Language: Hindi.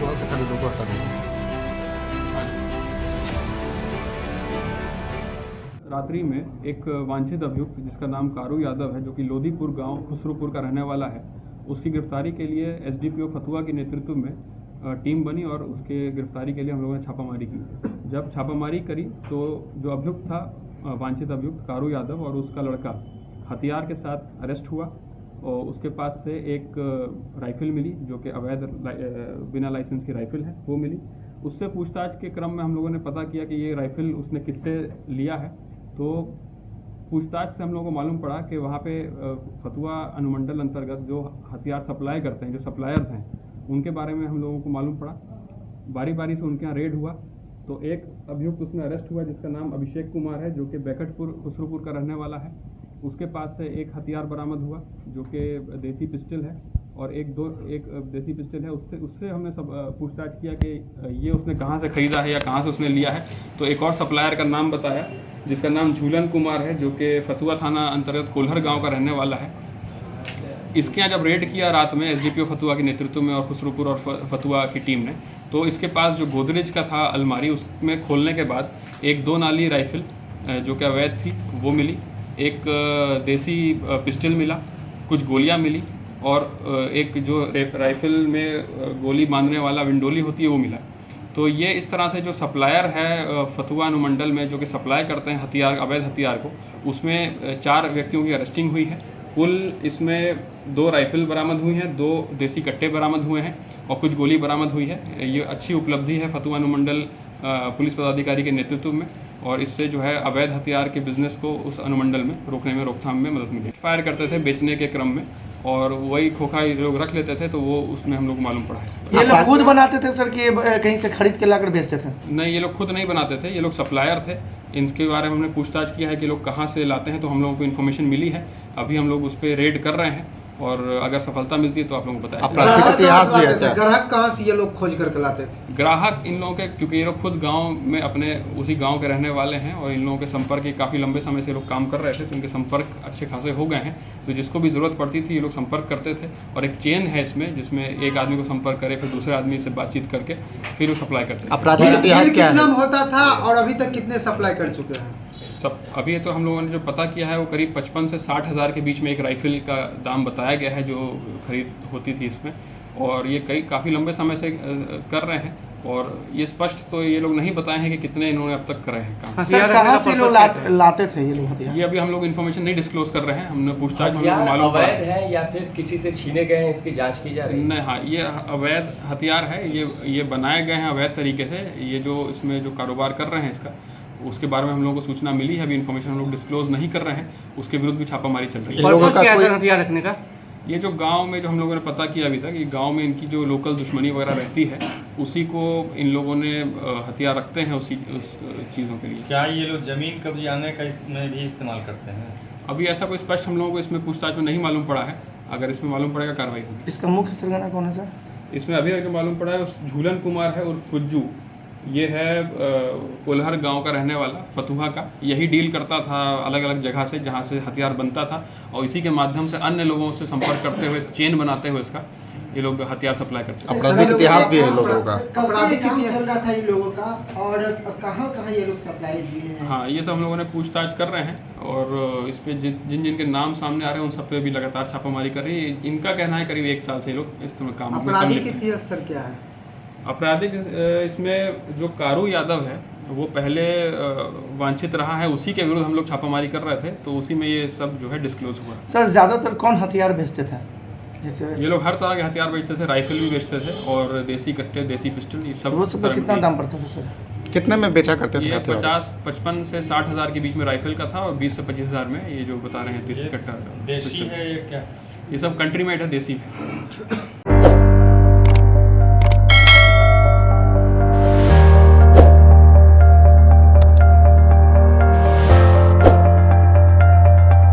वहाँ से खरीदो को हटा देंगे। रात्रि में एक वांछित अभियुक्त जिसका नाम कारू यादव है, जो कि लोधीपुर गांव खुसरूपुर का रहने वाला है, उसकी गिरफ्तारी के लिए एसडीपीओ फतुहा के नेतृत्व में टीम बनी और उसके गिरफ्तारी के लिए हम लोगों ने छापामारी की। जब छापामारी करी तो जो अभियुक्त था, वांछित अभियुक्त कारू यादव और उसका लड़का हथियार के साथ अरेस्ट हुआ और उसके पास से एक राइफल मिली, जो कि अवैध बिना लाइसेंस की राइफल है, वो मिली। उससे पूछताछ के क्रम में हम लोगों ने पता किया कि ये राइफल उसने किससे लिया है। तो पूछताछ से हम लोगों को मालूम पड़ा कि वहाँ पे फतुहा अनुमंडल अंतर्गत जो हथियार सप्लाई करते हैं, जो सप्लायर्स हैं, उनके बारे में हम लोगों को मालूम पड़ा। बारी बारी से उनके यहाँ रेड हुआ तो एक अभियुक्त उसमें अरेस्ट हुआ जिसका नाम अभिषेक कुमार है, जो कि बैकटपुर खुसरूपुर का रहने वाला है। उसके पास से एक हथियार बरामद हुआ जो कि देसी पिस्टल है और एक देसी पिस्टल है। उससे हमने सब पूछताछ किया कि ये उसने कहाँ से ख़रीदा है या कहाँ से उसने लिया है। तो एक और सप्लायर का नाम बताया जिसका नाम झूलन कुमार है, जो कि फतुहा थाना अंतर्गत कोल्हर गांव का रहने वाला है। इसके यहाँ जब रेड किया रात में एसडीपीओ फतुहा के नेतृत्व में और खुसरूपुर और फतुहा की टीम ने, तो इसके पास जो गोदरेज का था अलमारी, उसमें खोलने के बाद एक 2 नाली राइफल जो कि अवैध थी वो मिली, एक देसी पिस्टल मिला, कुछ गोलियां मिली और एक जो राइफल में गोली बांधने वाला विंडोली होती है वो मिला। तो ये इस तरह से जो सप्लायर है फतुहा अनुमंडल में जो कि सप्लाई करते हैं हथियार, अवैध हथियार को, उसमें 4 व्यक्तियों की अरेस्टिंग हुई है। कुल इसमें 2 राइफल बरामद हुई हैं, 2 देसी कट्टे बरामद हुए हैं और कुछ गोली बरामद हुई है। ये अच्छी उपलब्धि है फतुहा अनुमंडल पुलिस पदाधिकारी के नेतृत्व में और इससे जो है अवैध हथियार के बिजनेस को उस अनुमंडल में रोकने में, रोकथाम में मदद मिली। फायर करते थे बेचने के क्रम में और वही खोखा लोग रख लेते थे, तो वो उसमें हम लोग को मालूम पड़ा है। ये लोग खुद बनाते थे सर कि कहीं से खरीद के लाकर बेचते थे? नहीं, ये लोग खुद नहीं बनाते थे, ये लोग सप्लायर थे। इनके बारे में हमने पूछताछ किया है कि लोग कहाँ से लाते हैं, तो हम लोगों को इन्फॉर्मेशन मिली है। अभी हम लोग उस पर रेड कर रहे हैं और अगर सफलता मिलती है तो आप लोगों को बताएं। आपराधिक इतिहास भी है क्या? ग्राहक कहाँ से ये लोग खोज करके लाते थे? ग्राहक इन लोगों के, क्योंकि ये लोग खुद गांव में अपने उसी गांव के रहने वाले हैं और इन लोगों के संपर्क के काफ़ी लंबे समय से लोग काम कर रहे थे, तो इनके संपर्क अच्छे खासे हो गए हैं। तो जिसको भी ज़रूरत पड़ती थी ये लोग संपर्क करते थे और एक चेन है इसमें, जिसमें एक आदमी को संपर्क करे, फिर दूसरे आदमी से बातचीत करके फिर वो सप्लाई करते थे। आपराधिक इतिहास क्या कितना है? होता था और अभी तक कितने सप्लाई कर चुके हैं? सब अभी तो हम लोगों ने जो पता किया है वो करीब 55 से 60 हज़ार के बीच में एक राइफल का दाम बताया गया है जो खरीद होती थी इसमें, और ये काफ़ी लंबे समय से कर रहे हैं और ये स्पष्ट तो ये लोग नहीं बताए हैं कि कितने इन्होंने अब तक करे हैं काम। सर कहाँ से लोग लाते थे ये लोग हथियार? ये अभी हम लोग इन्फॉर्मेशन नहीं डिस्क्लोज कर रहे हैं, हमने पूछताछ में हमको मालूम पड़ा अवैध है या फिर किसी से छीने गए हैं, इसकी जांच की जा रही है। नहीं, हाँ, ये अवैध हथियार है, ये बनाए गए हैं अवैध तरीके से। ये जो इसमें जो कारोबार कर रहे हैं इसका, उसके बारे में हम लोगों को सूचना मिली है, अभी इन्फॉर्मेशन हम लोग डिस्क्लोज नहीं कर रहे हैं, उसके विरुद्ध भी छापामारी चल रही है। पर्पस क्या है हथियार रखने का? ये जो गांव में जो हम लोगों ने पता किया अभी तक, ये गांव में इनकी जो लोकल दुश्मनी वगैरह रहती है, उसी को इन लोगों ने हथियार रखते हैं उस चीज़ों के लिए। क्या ये लोग जमीन कब्जाने का इसमें भी इस्तेमाल करते हैं? अभी ऐसा कोई स्पष्ट हम लोगों को इसमें पूछताछ में नहीं मालूम पड़ा है, अगर इसमें मालूम पड़ेगा कार्रवाई होगी। इसका मुख्य सरगना कौन है सर? इसमें अभी जो मालूम पड़ा है उस झूलन कुमार है और फुज्जू, ये है कोल्हर गांव का रहने वाला, फतुहा का। यही डील करता था अलग अलग जगह से जहां से हथियार बनता था और इसी के माध्यम से अन्य लोगों से संपर्क करते हुए, चेन बनाते हुए इसका ये लोग हथियार सप्लाई करते हैं। आपराधिक इतिहास भी है लोगों का। आपराधिक इतिहास चल रहा था इन लोगों का और कहाँ कहाँ ये लोग सप्लाई दिए हैं? हाँ, ये सब हम लोगों ने पूछताछ कर रहे हैं और इस पे जिन जिन के नाम सामने आ रहे हैं उन सब पे भी लगातार छापामारी कर रही है। इनका कहना है करीब 1 साल से ये लोग इस तरह काम। आपराधिक इतिहास सर क्या है? आपराधिक इसमें जो कारू यादव है वो पहले वांछित रहा है, उसी के विरुद्ध हम लोग छापामारी कर रहे थे, तो उसी में ये सब जो है डिस्क्लोज हुआ। सर ज़्यादातर कौन हथियार बेचते थे? जैसे ये लोग हर तरह के हथियार बेचते थे, राइफल भी बेचते थे और देसी कट्टे, देसी पिस्टल, ये सब। वो सब का कितना दाम पड़ता था सर? कितने में बेचा करते थे? ये 55 से 60 हज़ार के बीच में राइफल का था और 20 से 25 हज़ार में ये जो बता रहे हैं देसी कट्टा देशी पिस्टल। है ये क्या? ये सब कंट्री मेड है, देसी है।